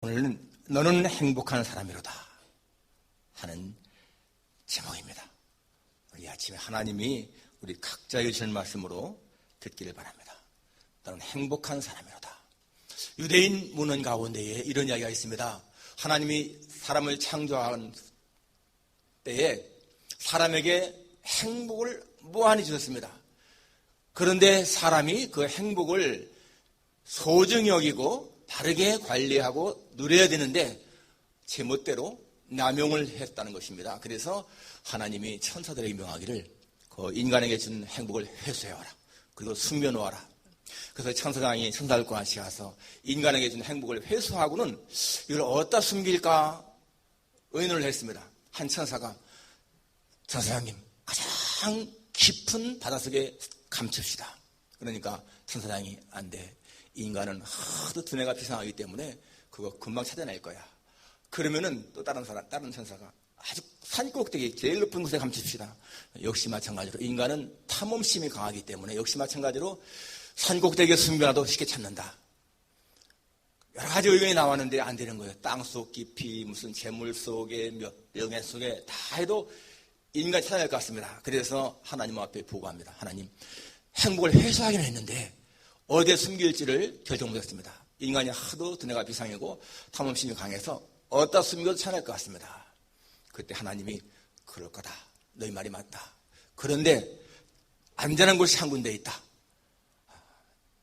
오늘은 너는 행복한 사람이로다 하는 제목입니다. 우리 아침에 하나님이 우리 각자에게 주신 말씀으로 듣기를 바랍니다. 너는 행복한 사람이로다. 유대인 문헌 가운데에 이런 이야기가 있습니다. 하나님이 사람을 창조한 때에 사람에게 행복을 무한히 주셨습니다. 그런데 사람이 그 행복을 소중히 여기고 바르게 관리하고 누려야 되는데 제멋대로 남용을 했다는 것입니다. 그래서 하나님이 천사들에게 명하기를 그 인간에게 준 행복을 회수해와라. 그리고 숨겨놓아라. 그래서 천사장이 천사들과 같이 가서 인간에게 준 행복을 회수하고는 이걸 어디다 숨길까 의논을 했습니다. 한 천사가 천사장님 가장 깊은 바닷속에 감춥시다. 그러니까 천사장이 안 돼. 인간은 하도 두뇌가 비상하기 때문에 그거 금방 찾아낼 거야. 그러면은 또 다른 천사가 아주 산 꼭대기 제일 높은 곳에 감춥시다. 역시 마찬가지로 인간은 탐험심이 강하기 때문에 역시 마찬가지로 산 꼭대기에 숨겨놔도 쉽게 찾는다. 여러 가지 의견이 나왔는데 안 되는 거예요. 땅속 깊이 무슨 재물 속에 명예 속에 다 해도 인간이 찾아낼 것 같습니다. 그래서 하나님 앞에 보고합니다. 하나님, 행복을 회수하기는 했는데 어디에 숨길지를 결정 못했습니다. 인간이 하도 두뇌가 비상이고 탐험심이 강해서 어디다 숨겨도 찾아낼 것 같습니다. 그때 하나님이 그럴 거다. 너희 말이 맞다. 그런데 안전한 곳이 한 군데 있다.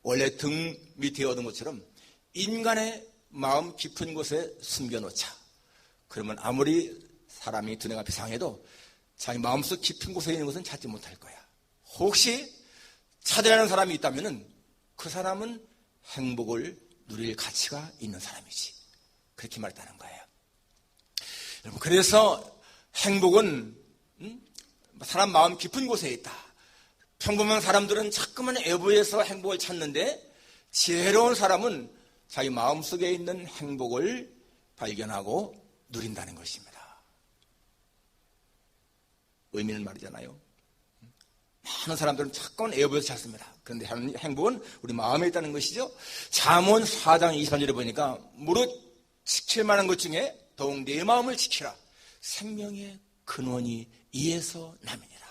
원래 등 밑에 얻은 것처럼 인간의 마음 깊은 곳에 숨겨놓자. 그러면 아무리 사람이 두뇌가 비상해도 자기 마음속 깊은 곳에 있는 것은 찾지 못할 거야. 혹시 찾으려는 사람이 있다면은 그 사람은 행복을 누릴 가치가 있는 사람이지. 그렇게 말했다는 거예요. 여러분, 그래서 행복은 사람 마음 깊은 곳에 있다. 평범한 사람들은 자꾸만 외부에서 행복을 찾는데 지혜로운 사람은 자기 마음속에 있는 행복을 발견하고 누린다는 것입니다. 의미는 말이잖아요. 많은 사람들은 자꾸만 외부에서 찾습니다. 그런데 행복은 우리 마음에 있다는 것이죠. 잠언 4장 23절에 보니까 무릇 지킬 만한 것 중에 더욱 내 마음을 지키라. 생명의 근원이 이에서 남이니라.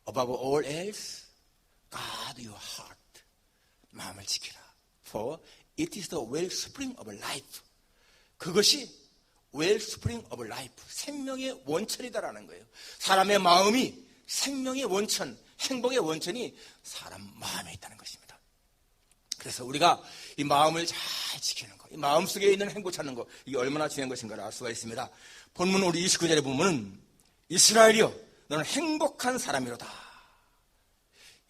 Above all else, guard your heart. 마음을 지키라. For it is the wellspring of life. 그것이 wellspring of life. 생명의 원천이다라는 거예요. 사람의 마음이 생명의 원천, 행복의 원천이 사람 마음에 있다는 것입니다. 그래서 우리가 이 마음을 잘 지키는 것, 이 마음속에 있는 행복 찾는 것, 이게 얼마나 중요한 것인가를 알 수가 있습니다. 본문 우리 29절에 보면은 이스라엘이여 너는 행복한 사람이로다.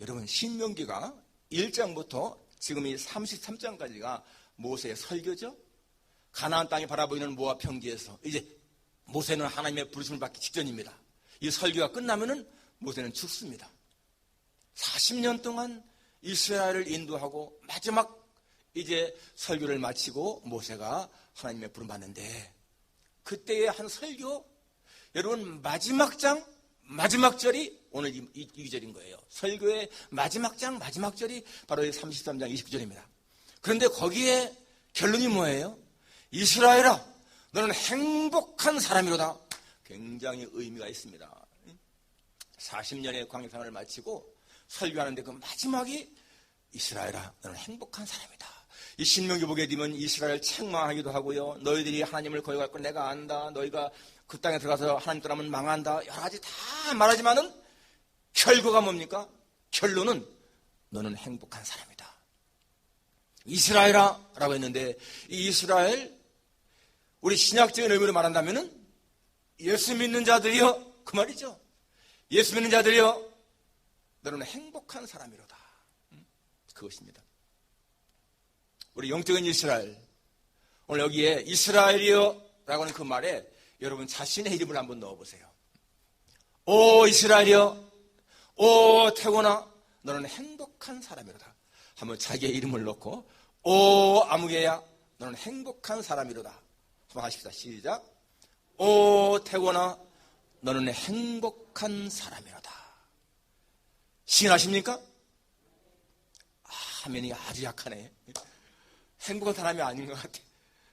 여러분, 신명기가 1장부터 지금 이 33장까지가 모세의 설교죠. 가나안 땅이 바라보이는 모압 평지에서 이제 모세는 하나님의 부르심을 받기 직전입니다. 이 설교가 끝나면은 모세는 죽습니다. 40년 동안 이스라엘을 인도하고 마지막 이제 설교를 마치고 모세가 하나님의 부름 받는데 그때의 한 설교, 여러분 마지막 장 마지막 절이 오늘 이 절인 거예요. 설교의 마지막 장 마지막 절이 바로 이 33장 29절입니다. 그런데 거기에 결론이 뭐예요? 이스라엘아 너는 행복한 사람이로다. 굉장히 의미가 있습니다. 40년의 광야생활을 마치고 설교하는데 그 마지막이 이스라엘아 너는 행복한 사람이다. 이 신명기 보게 되면 이스라엘 책망하기도 하고요. 너희들이 하나님을 거역할 걸 내가 안다. 너희가 그 땅에 들어가서 하나님 떠나면 망한다. 여러 가지 다 말하지만은 결과가 뭡니까? 결론은 너는 행복한 사람이다. 이스라엘아 라고 했는데 이 이스라엘 우리 신약적인 의미로 말한다면은 예수 믿는 자들이여 그 말이죠. 예수 믿는 자들이여 너는 행복한 사람이로다. 그것입니다. 우리 영적인 이스라엘, 오늘 여기에 이스라엘이여 라고 하는 그 말에 여러분 자신의 이름을 한번 넣어보세요. 오 이스라엘이여, 오 태고나 너는 행복한 사람이로다. 한번 자기의 이름을 넣고 오 아무개야 너는 행복한 사람이로다. 한번 하십시다. 시작. 오 태고나 너는 행복한 사람이로다. 시인하십니까? 화면이 아주 약하네. 행복한 사람이 아닌 것 같아.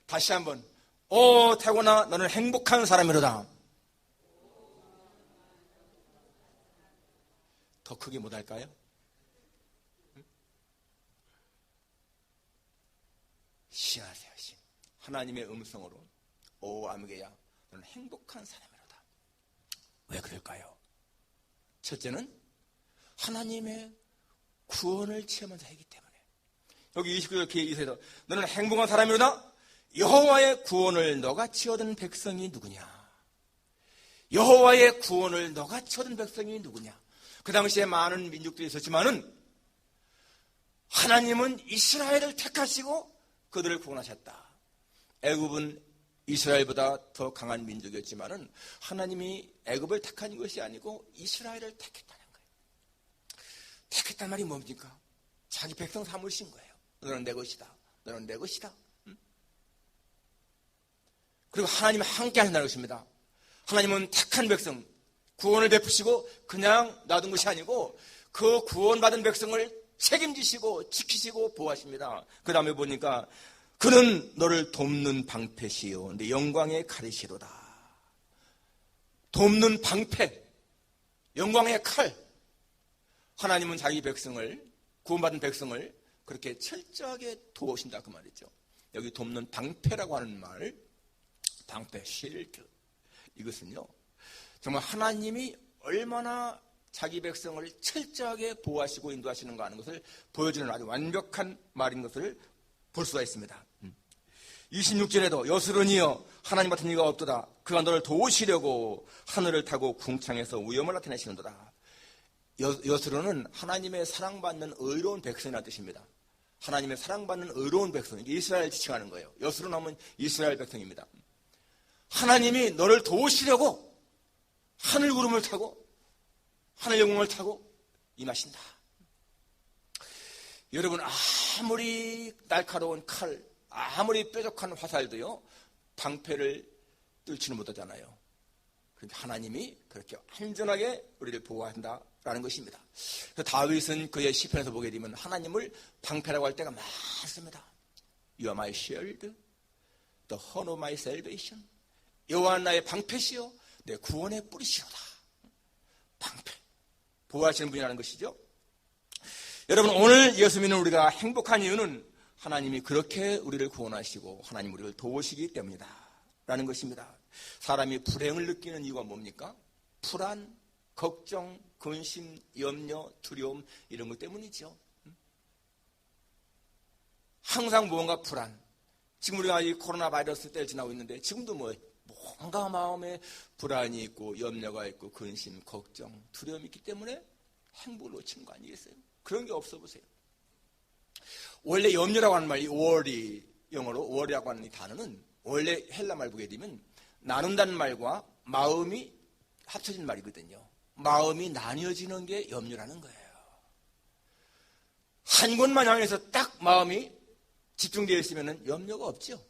다시 한번, 오 태곤아 너는 행복한 사람이로다. 더 크게 못할까요? 시하세요. 시. 하나님의 음성으로, 오 아무개야 너는 행복한 사람이로다. 왜 그럴까요? 첫째는 하나님의 구원을 체험하자 하기 때문에. 여기 29절 기에서 너는 행복한 사람이로다. 여호와의 구원을 너같이 얻은 백성이 누구냐? 여호와의 구원을 너같이 얻은 백성이 누구냐? 그 당시에 많은 민족들이 있었지만은 하나님은 이스라엘을 택하시고 그들을 구원하셨다. 애굽은 이스라엘보다 더 강한 민족이었지만은 하나님이 애굽을 택한 것이 아니고 이스라엘을 택했다는 거예요. 택했단 말이 뭡니까? 자기 백성 삼으신 거예요. 너는 내 것이다. 너는 내 것이다. 그리고 하나님이 함께 하신다는 것입니다. 하나님은 택한 백성, 구원을 베푸시고 그냥 놔둔 것이 아니고 그 구원받은 백성을 책임지시고 지키시고 보호하십니다. 그 다음에 보니까 그는 너를 돕는 방패시요 내 영광의 가리시로다. 돕는 방패, 영광의 칼. 하나님은 자기 백성을, 구원받은 백성을 그렇게 철저하게 도우신다 그 말이죠. 여기 돕는 방패라고 하는 말, 방패, 실드. 이것은요 정말 하나님이 얼마나 자기 백성을 철저하게 보호하시고 인도하시는가 하는 것을 보여주는 아주 완벽한 말인 것을 볼 수가 있습니다. 26절에도 여스런이여 하나님 같은 이가 없도다. 그가 너를 도우시려고 하늘을 타고 궁창에서 위엄을 나타내시는도다. 여스런은 하나님의 사랑받는 의로운 백성이라는 뜻입니다. 하나님의 사랑받는 의로운 백성, 이스라엘 지칭하는 거예요. 여스런 하면 이스라엘 백성입니다. 하나님이 너를 도우시려고 하늘 구름을 타고 하늘 영광을 타고 임하신다. 여러분, 아무리 날카로운 칼, 아무리 뾰족한 화살도요 방패를 뚫지는 못하잖아요. 그러니까 하나님이 그렇게 안전하게 우리를 보호한다라는 것입니다. 그래서 다윗은 그의 시편에서 보게 되면 하나님을 방패라고 할 때가 많습니다. You are my shield, the horn of my salvation. 여호와 나의 방패시요 내 구원의 뿌리시로다. 방패, 보호하시는 분이라는 것이죠. 여러분, 오늘 예수 믿는 우리가 행복한 이유는 하나님이 그렇게 우리를 구원하시고 하나님 우리를 도우시기 때문이다 라는 것입니다. 사람이 불행을 느끼는 이유가 뭡니까? 불안, 걱정, 근심, 염려, 두려움 이런 것 때문이죠. 항상 무언가 불안. 지금 우리가 이 코로나 바이러스 때를 지나고 있는데 지금도 뭔가 마음에 불안이 있고 염려가 있고 근심, 걱정, 두려움이 있기 때문에 행복을 놓치는 거 아니겠어요? 그런 게 없어 보세요. 원래 염려라고 하는 말, 이 worry, 영어로 worry라고 하는 이 단어는 원래 헬라 말 보게 되면 나눈다는 말과 마음이 합쳐진 말이거든요. 마음이 나뉘어지는 게 염려라는 거예요. 한 곳만 향해서 딱 마음이 집중되어 있으면 염려가 없죠.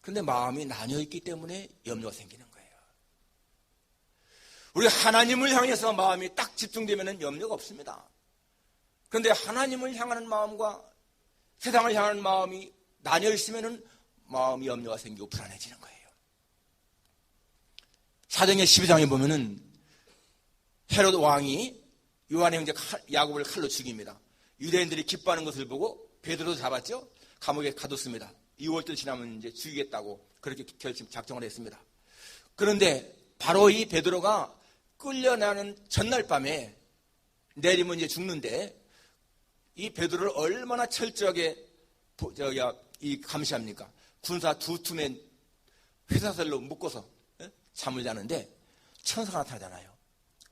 그런데 마음이 나뉘어 있기 때문에 염려가 생기는 거예요. 우리 하나님을 향해서 마음이 딱 집중되면 염려가 없습니다. 그런데 하나님을 향하는 마음과 세상을 향하는 마음이 나뉘어 있으면 마음이 염려가 생기고 불안해지는 거예요. 사도행전 12장에 보면은 헤롯 왕이 요한의 형제 야곱을 칼로 죽입니다. 유대인들이 기뻐하는 것을 보고 베드로도 잡았죠. 감옥에 가뒀습니다. 2월달 지나면 이제 죽이겠다고 그렇게 작정을 했습니다. 그런데 바로 이 베드로가 끌려나는 전날 밤에 내리면 이제 죽는데 이 베드로를 얼마나 철저하게 감시합니까? 군사 두 틈에 회사설로 묶어서 잠을 자는데 천사가 나타나잖아요.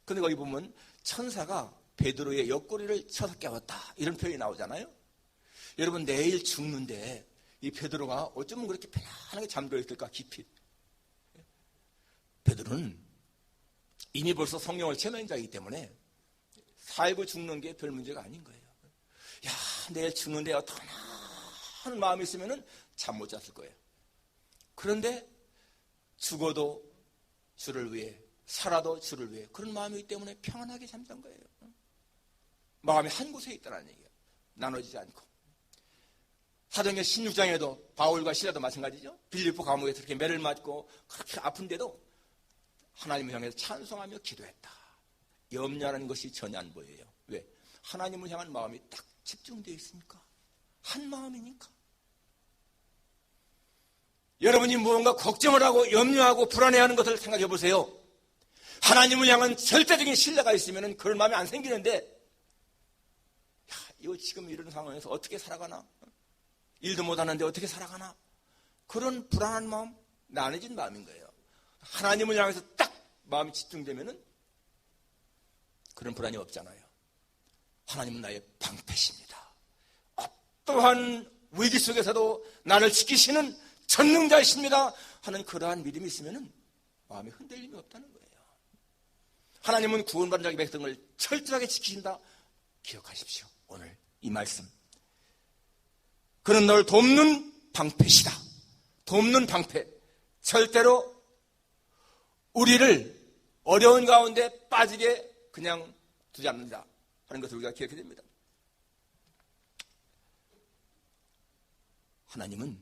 그런데 거기 보면 천사가 베드로의 옆구리를 쳐서 깨웠다 이런 표현이 나오잖아요. 여러분, 내일 죽는데 이 베드로가 어쩌면 그렇게 편안하게 잠들어 있을까 깊이. 베드로는 이미 벌써 성령을 체험한 자이기 때문에 살고 죽는 게 별 문제가 아닌 거예요. 야, 내일 죽는데 어떡하나 하는 마음이 있으면 잠 못 잤을 거예요. 그런데 죽어도 주를 위해, 살아도 주를 위해 그런 마음이기 때문에 평안하게 잠잔 거예요. 마음이 한 곳에 있다는 얘기예요. 나눠지지 않고. 사도행전 16장에도 바울과 실라도 마찬가지죠. 빌립보 감옥에서 그렇게 매를 맞고 그렇게 아픈데도 하나님을 향해서 찬송하며 기도했다. 염려하는 것이 전혀 안 보여요. 왜? 하나님을 향한 마음이 딱 집중되어 있으니까. 한 마음이니까. 여러분이 무언가 걱정을 하고 염려하고 불안해하는 것을 생각해 보세요. 하나님을 향한 절대적인 신뢰가 있으면 그런 마음이 안 생기는데, 야, 이거 지금 이런 상황에서 어떻게 살아가나? 일도 못하는데 어떻게 살아가나? 그런 불안한 마음, 나눠진 마음인 거예요. 하나님을 향해서 딱 마음이 집중되면은 그런 불안이 없잖아요. 하나님은 나의 방패십니다. 어떠한 위기 속에서도 나를 지키시는 전능자이십니다 하는 그러한 믿음이 있으면 마음에 흔들림이 없다는 거예요. 하나님은 구원받은 자의 백성을 철저하게 지키신다. 기억하십시오. 오늘 이 말씀. 그는 널 돕는 방패시다. 돕는 방패. 절대로 우리를 어려운 가운데 빠지게 그냥 두지 않는다 하는 것을 우리가 기억해야 됩니다. 하나님은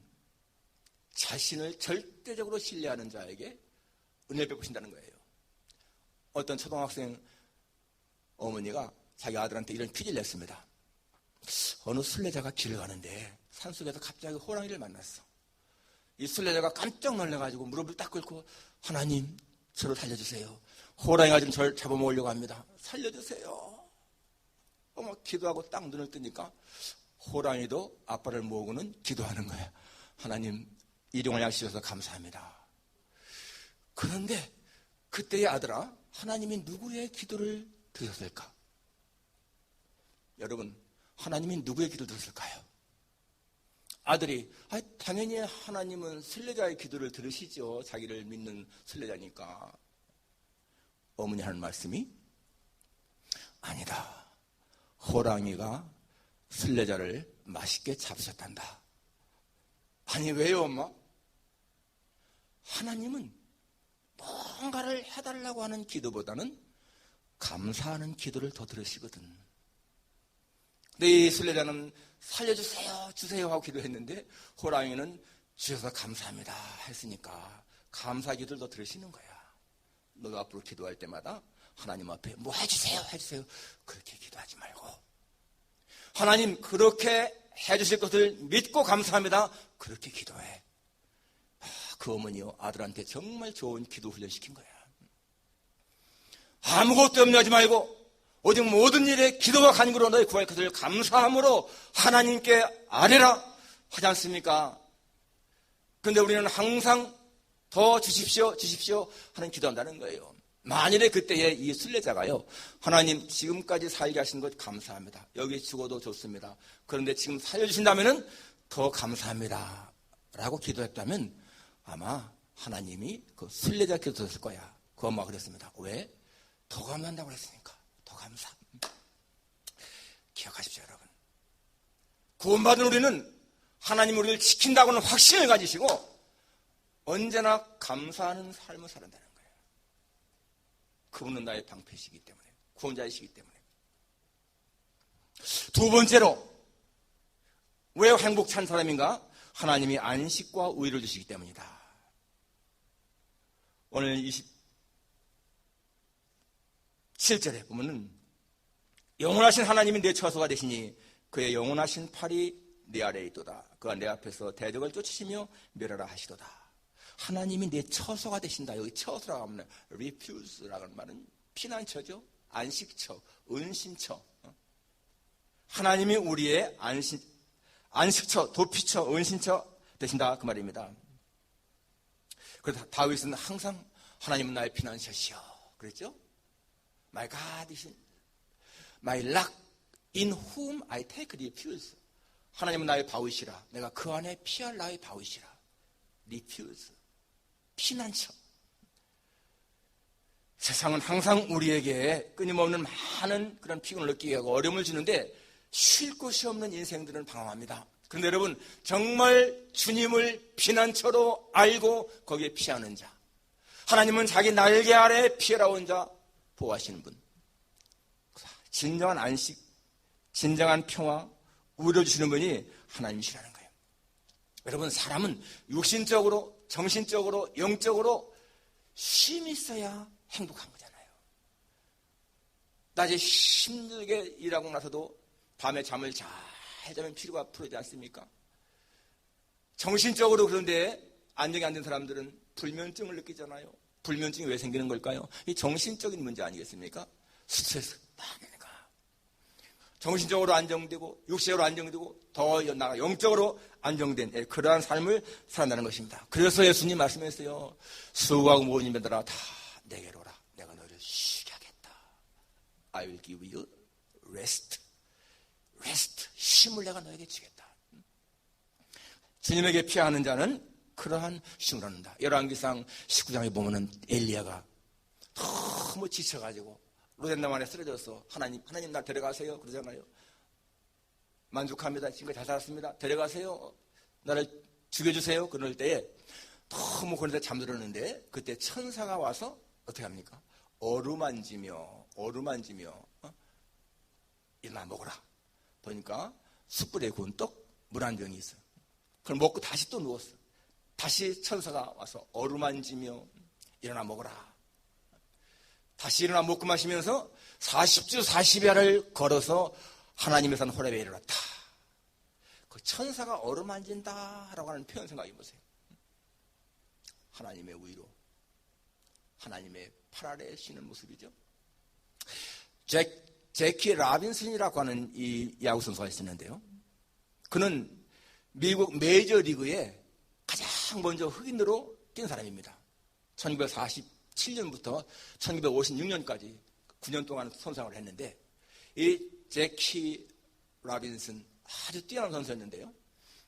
자신을 절대적으로 신뢰하는 자에게 은혜를 베푸신다는 거예요. 어떤 초등학생 어머니가 자기 아들한테 이런 퀴즈를 냈습니다. 어느 순례자가 길을 가는데 산속에서 갑자기 호랑이를 만났어. 이 순례자가 깜짝 놀라가지고 무릎을 딱 꿇고 하나님 저를 살려주세요. 호랑이가 지금 저를 잡아먹으려고 합니다. 살려주세요. 막 기도하고 딱 눈을 뜨니까 호랑이도 아빠를 모으고는 기도하는 거야. 하나님 일용할 약 주셔서 감사합니다. 그런데 그때의 아들아, 하나님이 누구의 기도를 들으셨을까? 여러분, 하나님이 누구의 기도를 들으셨을까요? 아들이 당연히 하나님은 순례자의 기도를 들으시죠. 자기를 믿는 순례자니까. 어머니 하는 말씀이 아니다. 호랑이가 순례자를 맛있게 잡수셨단다. 아니 왜요 엄마? 하나님은 뭔가를 해달라고 하는 기도보다는 감사하는 기도를 더 들으시거든. 근데 이 순례자는 살려주세요 주세요 하고 기도했는데 호랑이는 주셔서 감사합니다 했으니까 감사 기도를 더 들으시는 거야. 너도 앞으로 기도할 때마다 하나님 앞에 뭐 해주세요 그렇게 기도하지 말고 하나님 그렇게 해주실 것을 믿고 감사합니다 그렇게 기도해. 그 어머니요 아들한테 정말 좋은 기도 훈련시킨 거야. 아무것도 염려하지 말고 오직 모든 일에 기도와 간구로 너희 구할 것을 감사함으로 하나님께 아뢰라 하지 않습니까? 그런데 우리는 항상 더 주십시오 하는 기도한다는 거예요. 만일에 그때에 이 순례자가요 하나님 지금까지 살게 하신 것 감사합니다. 여기 죽어도 좋습니다. 그런데 지금 살려주신다면 더 감사합니다 라고 기도했다면 아마 하나님이 그 순례자 기도 들었을 거야. 그 엄마가 그랬습니다. 왜? 더 감사한다고 그랬으니까 더 감사. 기억하십시오 여러분. 구원받은 우리는 하나님 우리를 지킨다고는 확신을 가지시고 언제나 감사하는 삶을 살아간다는 거예요. 그분은 나의 방패시기 때문에 구원자이시기 때문에. 두 번째로 왜 행복 찬 사람인가? 하나님이 안식과 우위를 주시기 때문이다. 오늘 27절에 보면은 영원하신 하나님이 내 처소가 되시니 그의 영원하신 팔이 내 아래에 있도다. 그가 내 앞에서 대적을 쫓으시며 멸하라 하시도다. 하나님이 내 처소가 되신다. 여기 처소라고 하면 refuge라고 하는 말은 피난처죠. 안식처, 은신처. 하나님이 우리의 안식처, 도피처, 은신처 되신다. 그 말입니다. 그래서 다윗은 항상 하나님은 나의 피난처시여 그랬죠. My God is my rock in whom I take refuge. 하나님은 나의 바위시라. 내가 그 안에 피할 나의 바위시라. refuge. 피난처. 세상은 항상 우리에게 끊임없는 많은 그런 피곤을 느끼게 하고 어려움을 주는데 쉴 곳이 없는 인생들은 방황합니다. 그런데 여러분 정말 주님을 피난처로 알고 거기에 피하는 자, 하나님은 자기 날개 아래 피해라온 자 보호하시는 분, 진정한 안식, 진정한 평화, 우려 주시는 분이 하나님이시라는 거예요. 여러분, 사람은 육신적으로, 정신적으로, 영적으로 쉼이 있어야 행복한 거잖아요. 낮에 힘들게 일하고 나서도 밤에 잠을 잘 자면 피로가 풀어지지 않습니까? 정신적으로 그런데 안정이 안 된 사람들은 불면증을 느끼잖아요. 불면증이 왜 생기는 걸까요? 이 정신적인 문제 아니겠습니까? 스트레스 많으니까. 정신적으로 안정되고 육체적으로 안정되고 더 나아가 영적으로 안정된 그러한 삶을 살아가는 것입니다. 그래서 예수님 말씀했어요. 수고하고 모든 일들아 다 내게로 오라. 내가 너를 쉬게 하겠다. I will give you rest. rest. 쉼을 내가 너에게 주겠다. 주님에게 피하는 자는 그러한 쉼을 얻는다. 열왕기상 19장에 보면은 엘리야가 너무 지쳐가지고 로덴담 안에 쓰러져서 하나님 날 데려가세요 그러잖아요. 만족합니다. 지금까지 잘 살았습니다. 데려가세요. 나를 죽여주세요. 그럴 때에 너무 그런데 잠들었는데 그때 천사가 와서 어떻게 합니까? 어루만지며 일어나 먹어라. 보니까 숯불에 구운 떡, 물 한 병이 있어요. 그걸 먹고 다시 또 누웠어요. 다시 천사가 와서 어루만지며 일어나 먹어라. 다시 일어나 먹고 마시면서 40주 40야를 걸어서 하나님의 산 호렙에 이르렀다. 그 천사가 어루만진다라고 하는 표현 생각해 보세요. 하나님의 위로, 하나님의 팔 아래에 쉬는 모습이죠. 제키 라빈슨이라고 하는 이 야구 선수가 있었는데요. 그는 미국 메이저리그에 가장 먼저 흑인으로 뛴 사람입니다. 1947년부터 1956년까지 9년 동안 선수생활을 했는데 이 제키 라빈슨 아주 뛰어난 선수였는데요.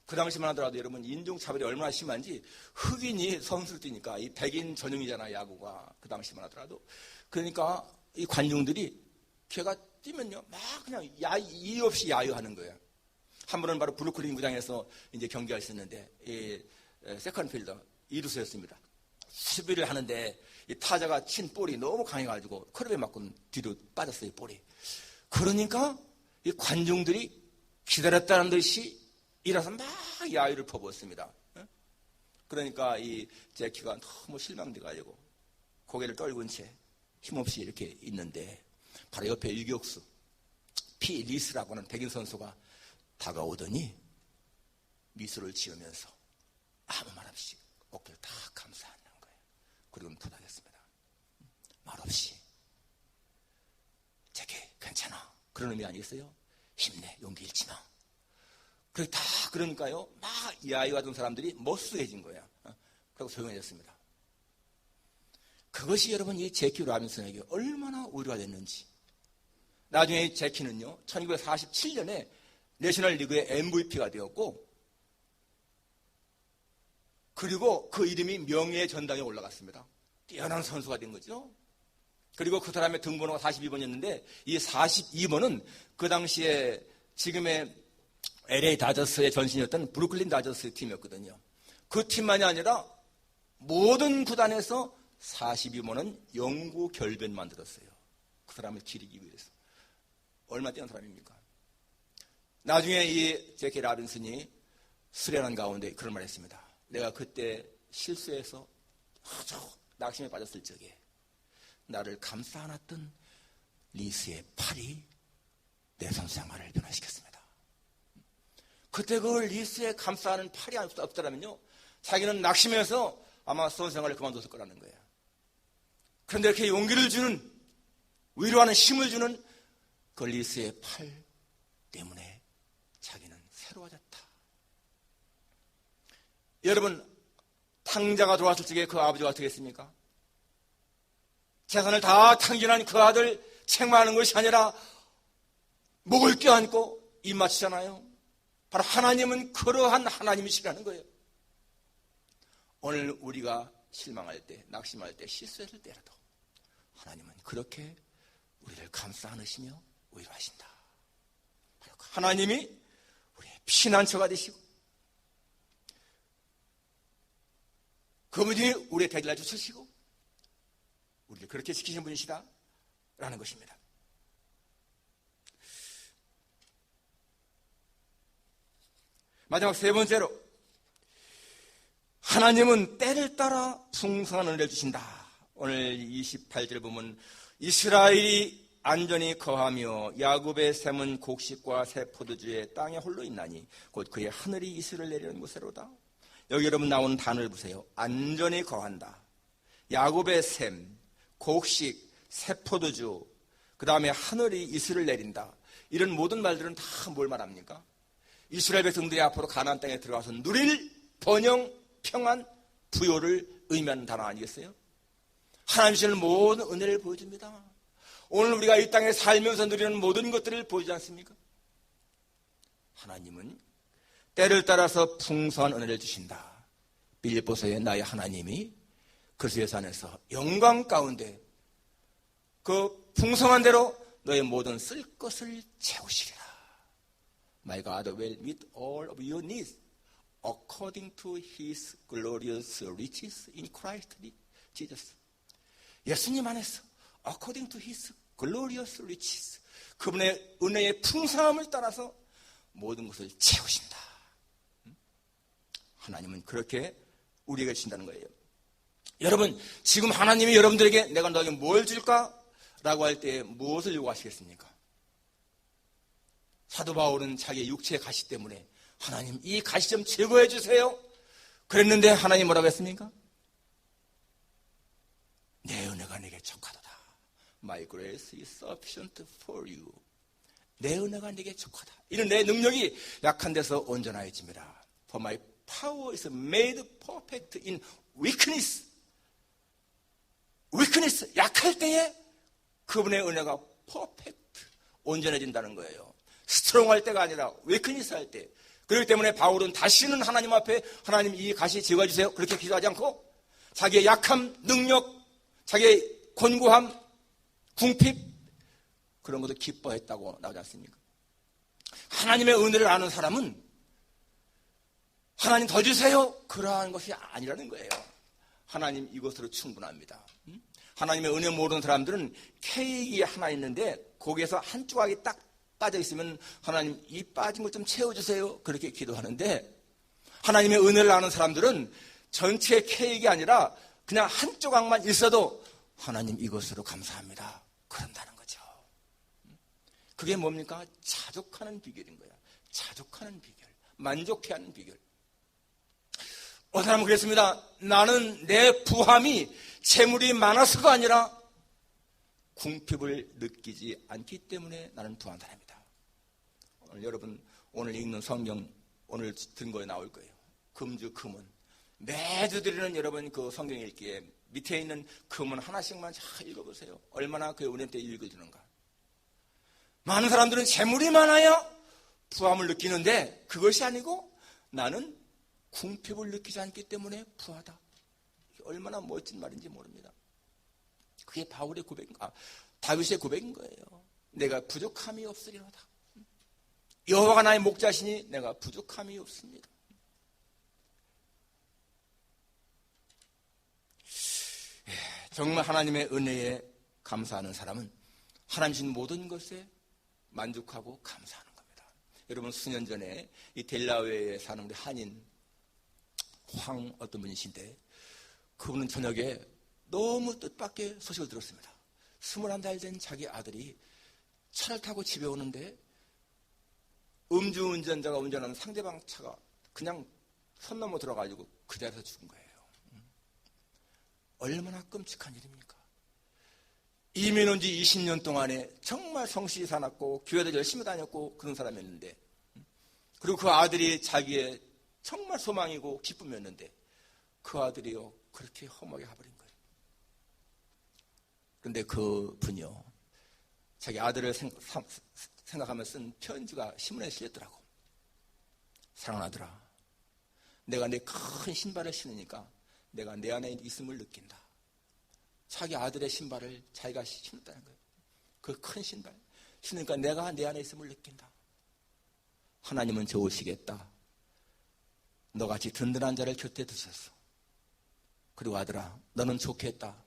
그 당시만 하더라도 여러분 인종차별이 얼마나 심한지 흑인이 선수를 뛰니까 이 백인 전용이잖아요. 야구가 그 당시만 하더라도. 그러니까 이 관중들이 걔가 뛰면요 막 그냥 이유 없이 야유하는 거예요. 한 번은 바로 브루클린 구장에서 이제 경기가 있었는데 이 세컨필더 이루수였습니다. 수비를 하는데 이 타자가 친 볼이 너무 강해가지고 커브에 맞고 뒤로 빠졌어요. 볼이. 그러니까 이 관중들이 기다렸다는 듯이 일어서 막 야유를 퍼부었습니다. 그러니까 이 제키가 너무 실망돼가지고 고개를 떨군 채 힘없이 이렇게 있는데 바로 옆에 유격수 피 리스라고 하는 백인 선수가 다가오더니 미소를 지으면서 아무 말 없이 어깨를 다 감싸는 거예요. 그리고는 부탁했습니다. 말없이 제키 괜찮아 그런 의미 아니겠어요? 힘내 용기 잃지 마. 그러니까요 막 야유하던 사람들이 머쓱해진 거예요. 그리고 조용해졌습니다. 그것이 여러분 이 제키 라빈슨에게 얼마나 위로가 됐는지. 나중에 이 제키는요 1947년에 내셔널 리그의 MVP가 되었고 그리고 그 이름이 명예의 전당에 올라갔습니다. 뛰어난 선수가 된 거죠. 그리고 그 사람의 등번호가 42번이었는데 이 42번은 그 당시에 지금의 LA 다저스의 전신이었던 브루클린 다저스 팀이었거든요. 그 팀만이 아니라 모든 구단에서 42번은 영구 결변 만들었어요. 그 사람을 기리기 위해서. 얼마나 뛰어난 사람입니까? 나중에 이 제키 라빈슨이 수련한 가운데 그런 말을 했습니다. 내가 그때 실수해서 아주 낙심에 빠졌을 적에 나를 감싸 안았던 리스의 팔이 내 선수생활을 변화시켰습니다. 그때 그 리스의 감싸는 팔이 없더라면요 자기는 낙심해서 아마 선수생활을 그만뒀을 거라는 거예요. 그런데 이렇게 용기를 주는 위로하는 힘을 주는 그 리스의 팔 때문에 자기는 새로워졌다. 여러분 탕자가 들어왔을 적에 그 아버지가 어떻게 했습니까? 재산을 다 탕진한 그 아들 책망하는 것이 아니라 목을 껴안고 입 맞추잖아요. 바로 하나님은 그러한 하나님이시라는 거예요. 오늘 우리가 실망할 때, 낙심할 때, 실수했을 때라도 하나님은 그렇게 우리를 감싸 안으시며 위로하신다. 하나님이 우리의 피난처가 되시고 그분이 우리의 대길을 주시고 우리를 그렇게 지키시는 분이시다 라는 것입니다. 마지막 세 번째로 하나님은 때를 따라 풍성한 은혜를 주신다. 오늘 28절 보면 이스라엘이 안전히 거하며 야곱의 샘은 곡식과 새 포도주의 땅에 홀로 있나니 곧 그의 하늘이 이슬을 내리는 곳으로다. 여기 여러분 나오는 단어를 보세요. 안전히 거한다. 야곱의 샘, 곡식, 새 포도주, 그 다음에 하늘이 이슬을 내린다. 이런 모든 말들은 다 뭘 말합니까? 이스라엘 백성들이 앞으로 가나안 땅에 들어가서 누릴 번영, 평안, 부요를 의미하는 단어 아니겠어요? 하나님 주시는 모든 은혜를 보여줍니다. 오늘 우리가 이 땅에 살면서 누리는 모든 것들을 보이지 않습니까? 하나님은 때를 따라서 풍성한 은혜를 주신다. 빌립보서의 나의 하나님이 그리스도의 안에서 영광 가운데 그 풍성한 대로 너의 모든 쓸 것을 채우시리라. My God will meet all of your needs according to His glorious riches in Christ Jesus. 예수님 안에서 according to His glorious riches, 그분의 은혜의 풍성함을 따라서 모든 것을 채우신다. 하나님은 그렇게 우리에게 주신다는 거예요. 여러분, 지금 하나님이 여러분들에게 내가 너에게 뭘 줄까? 라고 할 때 무엇을 요구하시겠습니까? 사도 바울은 자기의 육체의 가시 때문에 하나님 이 가시 좀 제거해 주세요. 그랬는데 하나님 뭐라고 했습니까? 내 은혜가 내게 족하도다. My grace is sufficient for you. 내 은혜가 내게 족하다. 이는 내 능력이 약한 데서 온전하여집니다. For my power is made perfect in weakness. weakness, 약할 때에 그분의 은혜가 perfect, 온전해진다는 거예요. 스트롱할 때가 아니라 weakness 할 때. 그렇기 때문에 바울은 다시는 하나님 앞에 하나님 이 가시 제거해 주세요. 그렇게 기도하지 않고 자기의 약함, 능력, 자기의 곤고함, 궁핍, 그런 것도 기뻐했다고 나오지 않습니까? 하나님의 은혜를 아는 사람은 하나님 더 주세요. 그러한 것이 아니라는 거예요. 하나님 이것으로 충분합니다. 하나님의 은혜 모르는 사람들은 케이크 하나 있는데 거기에서 한 조각이 딱 빠져 있으면 하나님 이 빠진 것 좀 채워주세요. 그렇게 기도하는데 하나님의 은혜를 아는 사람들은 전체 케이크가 아니라 그냥 한 조각만 있어도 하나님 이것으로 감사합니다. 그런다는 거죠. 그게 뭡니까? 자족하는 비결인 거야. 자족하는 비결. 만족해하는 비결. 어떤 사람은 그랬습니다. 나는 내 부함이 재물이 많아서가 아니라 궁핍을 느끼지 않기 때문에 나는 부한 사람이다. 여러분 오늘 읽는 성경 오늘 든 거에 나올 거예요. 금주 금은 매주 드리는 여러분 그 성경 읽기에 밑에 있는 금은 하나씩만 잘 읽어보세요. 얼마나 그 은혜 때 읽어주는가. 많은 사람들은 재물이 많아야 부함을 느끼는데 그것이 아니고 나는 궁핍을 느끼지 않기 때문에 부하다. 얼마나 멋진 말인지 모릅니다. 그게 바울의 다윗의 고백인 거예요. 내가 부족함이 없으리로다. 여호와가 나의 목자시니 내가 부족함이 없습니다. 정말 하나님의 은혜에 감사하는 사람은 하나님 주신 모든 것에 만족하고 감사하는 겁니다. 여러분 수년 전에 이 델라웨어에 사는 우리 한인 황 어떤 분이신데 그분은 저녁에 너무 뜻밖의 소식을 들었습니다. 21살 된 자기 아들이 차를 타고 집에 오는데 음주운전자가 운전하는 상대방 차가 그냥 선 넘어 들어가지고 그 자리에서 죽은 거예요. 얼마나 끔찍한 일입니까? 이민 온 지 20년 동안에 정말 성실히 살았고 교회도 열심히 다녔고 그런 사람이었는데 그리고 그 아들이 자기의 정말 소망이고 기쁨이었는데 그 아들이요 그렇게 험하게 가버린 거예요. 그런데 그 분이요 자기 아들을 생각하며 쓴 편지가 신문에 실렸더라고. 사랑하는 아들아, 내가 내 큰 신발을 신으니까 내가 내 안에 있음을 느낀다. 자기 아들의 신발을 자기가 신었다는 거예요. 그 큰 신발 신으니까 내가 내 안에 있음을 느낀다. 하나님은 좋으시겠다. 너같이 든든한 자를 곁에 두셨어. 그리고 아들아, 너는 좋겠다.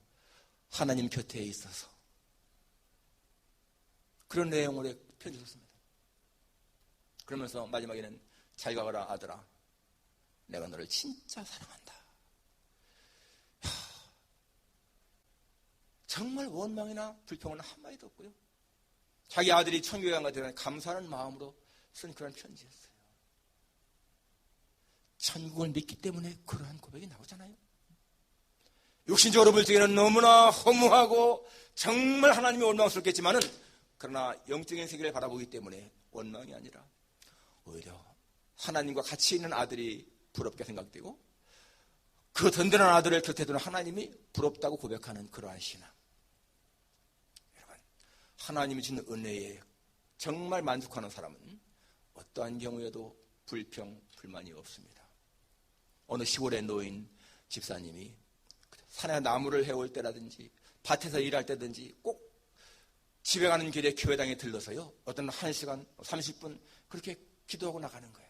하나님 곁에 있어서. 그런 내용으로 편지 썼습니다. 그러면서 마지막에는 잘 가거라 아들아, 내가 너를 진짜 사랑한다. 정말 원망이나 불평은 한마디도 없고요. 자기 아들이 천국에 간 것에 대한 감사하는 마음으로 쓴 그런 편지였어요. 천국을 믿기 때문에 그러한 고백이 나오잖아요. 육신적으로 볼 적에는 너무나 허무하고 정말 하나님이 원망스럽겠지만은, 그러나 영적인 세계를 바라보기 때문에 원망이 아니라 오히려 하나님과 같이 있는 아들이 부럽게 생각되고, 그 든든한 아들을 곁에 두는 하나님이 부럽다고 고백하는 그러한 신앙. 여러분, 하나님이 주는 은혜에 정말 만족하는 사람은 어떠한 경우에도 불평, 불만이 없습니다. 어느 시골에 놓인 집사님이 산에 나무를 해올 때라든지 밭에서 일할 때든지 꼭 집에 가는 길에 교회당에 들러서요, 어떤 1시간, 30분 그렇게 기도하고 나가는 거예요.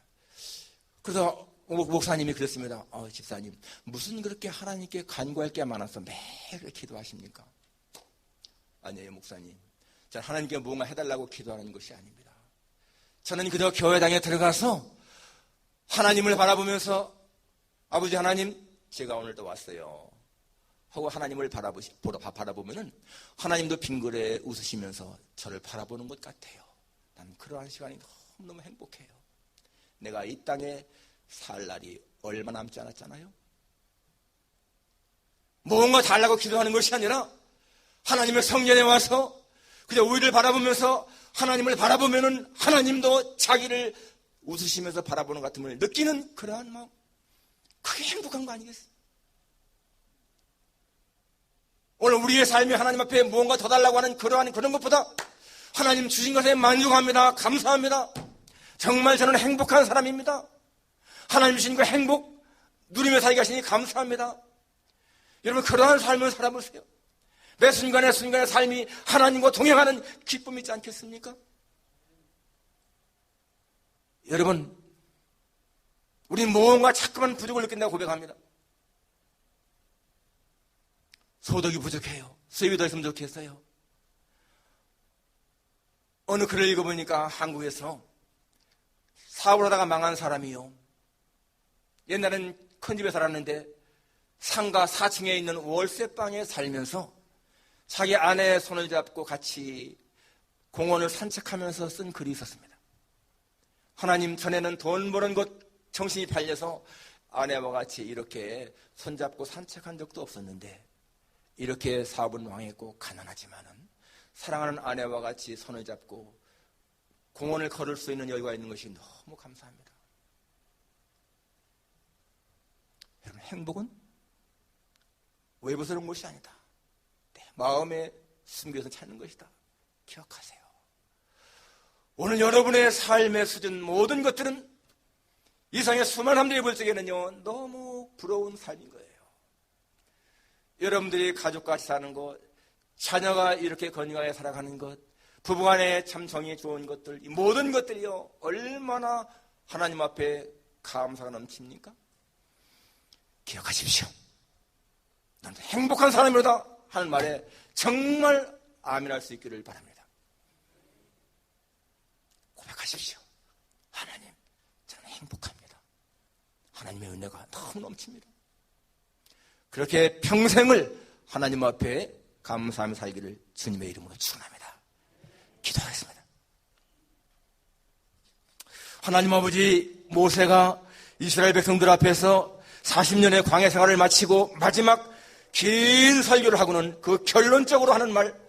그래서 목사님이 그랬습니다. 집사님, 무슨 그렇게 하나님께 간구할 게 많아서 매일 기도하십니까? 아니에요, 목사님. 저는 하나님께 뭔가 해달라고 기도하는 것이 아닙니다. 저는 그저 교회당에 들어가서 하나님을 바라보면서, 아버지 하나님, 제가 오늘도 왔어요 하고 하나님을 바라보면은 하나님도 빙그레 웃으시면서 저를 바라보는 것 같아요. 나는 그러한 시간이 너무너무 행복해요. 내가 이 땅에 살 날이 얼마 남지 않았잖아요. 뭔가 달라고 기도하는 것이 아니라 하나님의 성전에 와서 그저 우리를 바라보면서 하나님을 바라보면은 하나님도 자기를 웃으시면서 바라보는 것 같음을 느끼는 그러한 마음, 그게 행복한 거 아니겠어요? 오늘 우리의 삶이 하나님 앞에 무언가 더 달라고 하는 그런 것보다 하나님 주신 것에 만족합니다. 감사합니다. 정말 저는 행복한 사람입니다. 하나님 주신 그 행복 누리며 살게 하시니 감사합니다. 여러분, 그러한 삶을 살아보세요. 매 순간의 삶이 하나님과 동행하는 기쁨이 있지 않겠습니까? 여러분, 우리는 무언가 자꾸만 부족을 느낀다고 고백합니다. 소득이 부족해요. 수입이 더 있으면 좋겠어요. 어느 글을 읽어보니까 한국에서 사업을 하다가 망한 사람이요, 옛날엔 큰 집에 살았는데 상가 4층에 있는 월세방에 살면서 자기 아내의 손을 잡고 같이 공원을 산책하면서 쓴 글이 있었습니다. 하나님, 전에는 돈 버는 것 정신이 팔려서 아내와 같이 이렇게 손잡고 산책한 적도 없었는데 이렇게 사업은 망했고 가난하지만은 사랑하는 아내와 같이 손을 잡고 공원을 걸을 수 있는 여유가 있는 것이 너무 감사합니다. 여러분, 행복은 외부스러운 것이 아니다. 내 마음에 숨겨서 찾는 것이다. 기억하세요. 오늘 여러분의 삶의 수준, 모든 것들은 이상의 수많은 사람들이 볼 적에는요, 너무 부러운 삶인 거예요. 여러분들이 가족과 같이 사는 것, 자녀가 이렇게 건강하게 살아가는 것, 부부간에 참 정이 좋은 것들, 이 모든 것들이요, 얼마나 하나님 앞에 감사가 넘칩니까? 기억하십시오. 나는 행복한 사람이로다 하는 말에 정말 아멘할 수 있기를 바랍니다. 고백하십시오. 하나님, 저는 행복합니다. 하나님의 은혜가 너무 넘칩니다. 그렇게 평생을 하나님 앞에 감사하며 살기를 주님의 이름으로 축원합니다. 기도하겠습니다. 하나님 아버지, 모세가 이스라엘 백성들 앞에서 40년의 광야 생활을 마치고 마지막 긴 설교를 하고는 그 결론적으로 하는 말,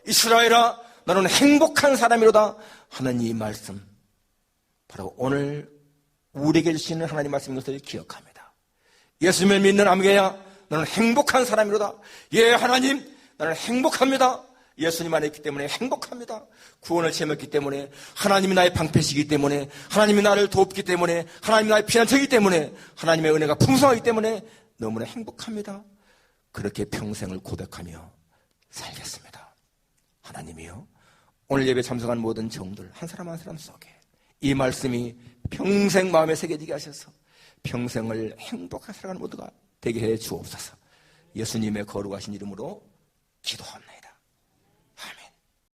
이스라엘아 너는 행복한 사람이로다 하는 이 말씀, 바로 오늘 우리에게 주시는 하나님 말씀인 것을 기억합니다. 예수님을 믿는 아무개야 너는 행복한 사람이로다. 예, 하나님, 나는 행복합니다. 예수님 안에 있기 때문에 행복합니다. 구원을 체험했기 때문에, 하나님이 나의 방패시기 때문에, 하나님이 나를 돕기 때문에, 하나님이 나의 피난처이기 때문에, 하나님의 은혜가 풍성하기 때문에 너무나 행복합니다. 그렇게 평생을 고백하며 살겠습니다. 하나님이요, 오늘 예배 참석한 모든 종들 한 사람 한 사람 속에 이 말씀이 평생 마음에 새겨지게 하셔서 평생을 행복하게 살아가는 모두가 되게 해 주옵소서. 예수님의 거룩하신 이름으로 기도합니다.